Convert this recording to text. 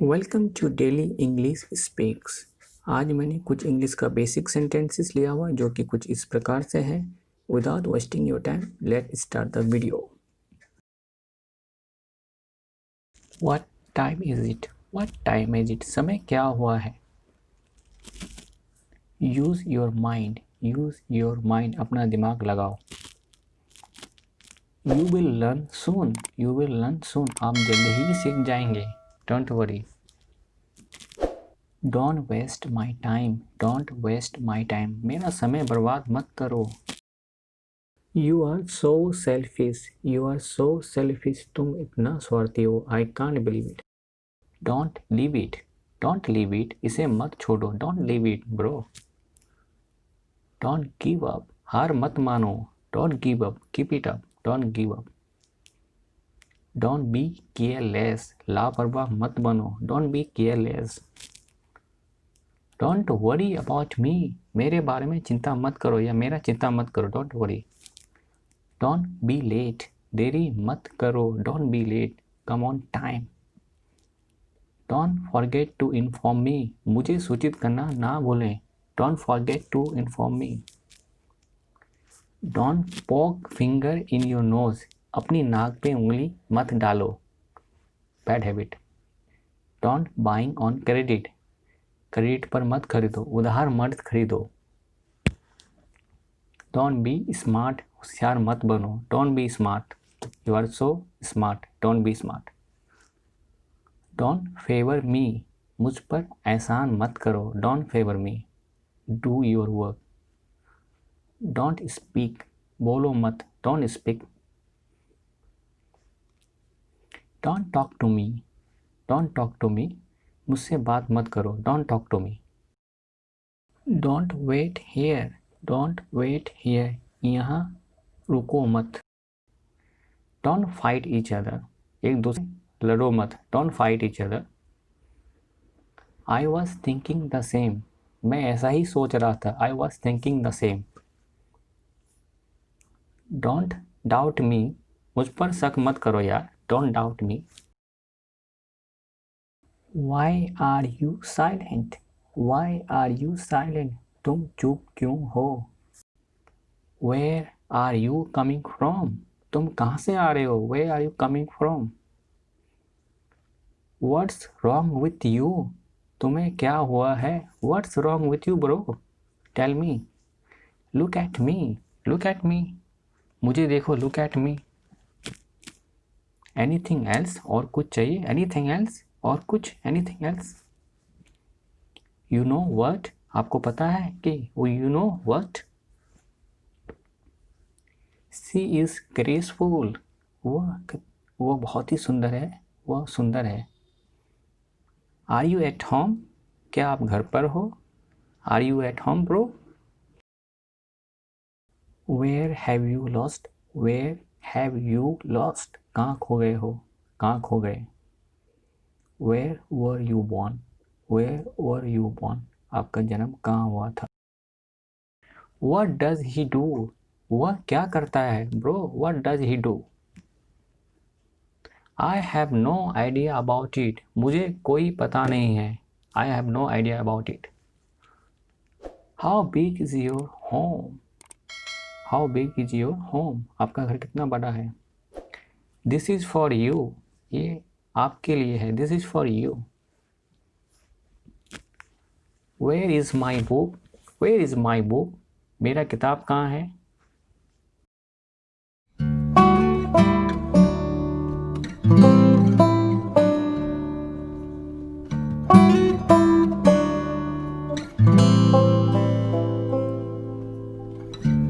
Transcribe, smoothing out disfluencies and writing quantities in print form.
Welcome to daily English speaks. आज मैंने कुछ इंग्लिश का बेसिक सेंटेंसेस लिया हुआ जो कि कुछ इस प्रकार से है। Without wasting your time let start the video. What time is it? What time is it? समय क्या हुआ है? Use your mind. Use your mind. अपना दिमाग लगाओ। You will learn soon. You will learn soon. आप जल्द ही सीख जाएंगे। Don't worry. Don't waste my time. Don't waste my time. मेरा समय बर्बाद मत करो। You are so selfish. You are so selfish. तुम इतना स्वार्थी हो। I can't believe it. Don't leave it. Don't leave it. इसे मत छोड़ो। Don't leave it bro. Don't give up. हार मत मानो। Don't give up. Keep it up. Don't give up. Don't be careless. लापरवाह मत बनो। Don't B careless. Don't worry about me. मेरे बारे में चिंता मत करो या मेरा चिंता मत करो। Don't worry. Don't be late. देरी मत करो। Don't be late. Come on time. Don't forget to inform me. मुझे सूचित करना ना भूलें। Don't forget to inform me. Don't poke finger in your nose. अपनी नाक पे उंगली मत डालो। Bad habit. Don't buying on credit. Credit पर मत खरीदो। उधार मत खरीदो। Don't be smart. होशियार मत बनो। Don't be smart. You are so smart. Don't be smart. Don't favour me. मुझ पर एहसान मत करो। Don't favour me. Do your work. Don't speak. बोलो मत। Don't speak. Don't talk to me. Don't talk to me. मुझसे बात मत करो। Don't talk to me. Don't wait here. Don't wait here. यहाँ रुको मत। Don't fight each other. एक दूसरे लड़ो मत। Don't fight each other. I was thinking the same. मैं ऐसा ही सोच रहा था। I was thinking the same. Don't doubt me. मुझ पर शक मत करो यार। Don't doubt me. Why are you silent? Why are you silent? तुम चुप क्यों हो? Where are you coming from? तुम कहाँ से आ रहे हो? Where are you coming from? What's wrong with you? तुम्हें क्या हुआ है? What's wrong with you bro? Tell me. Look at me. Look at me. मुझे देखो। Look at me. Anything else? और कुछ चाहिए? Anything else? और कुछ? Anything else? You know what? आपको पता है कि you know what? She is graceful. वो बहुत ही सुंदर है। वह सुंदर है। Are you at home? क्या आप घर पर हो? Are you at home bro? Where have you lost? Where have you lost? कहाँ खो गए हो? कहाँ खो गए? Where were you born? Where were you born? आपका जन्म कहाँ हुआ था? What does he do? वह क्या करता है bro? What does he do? I have no idea about it. मुझे कोई पता नहीं है। I have no idea about it. How big is your home? How big is your home? आपका घर कितना बड़ा है? This is for you. ये आपके लिए है। This is for you. Where is my book? Where is my book? मेरा किताब कहाँ है?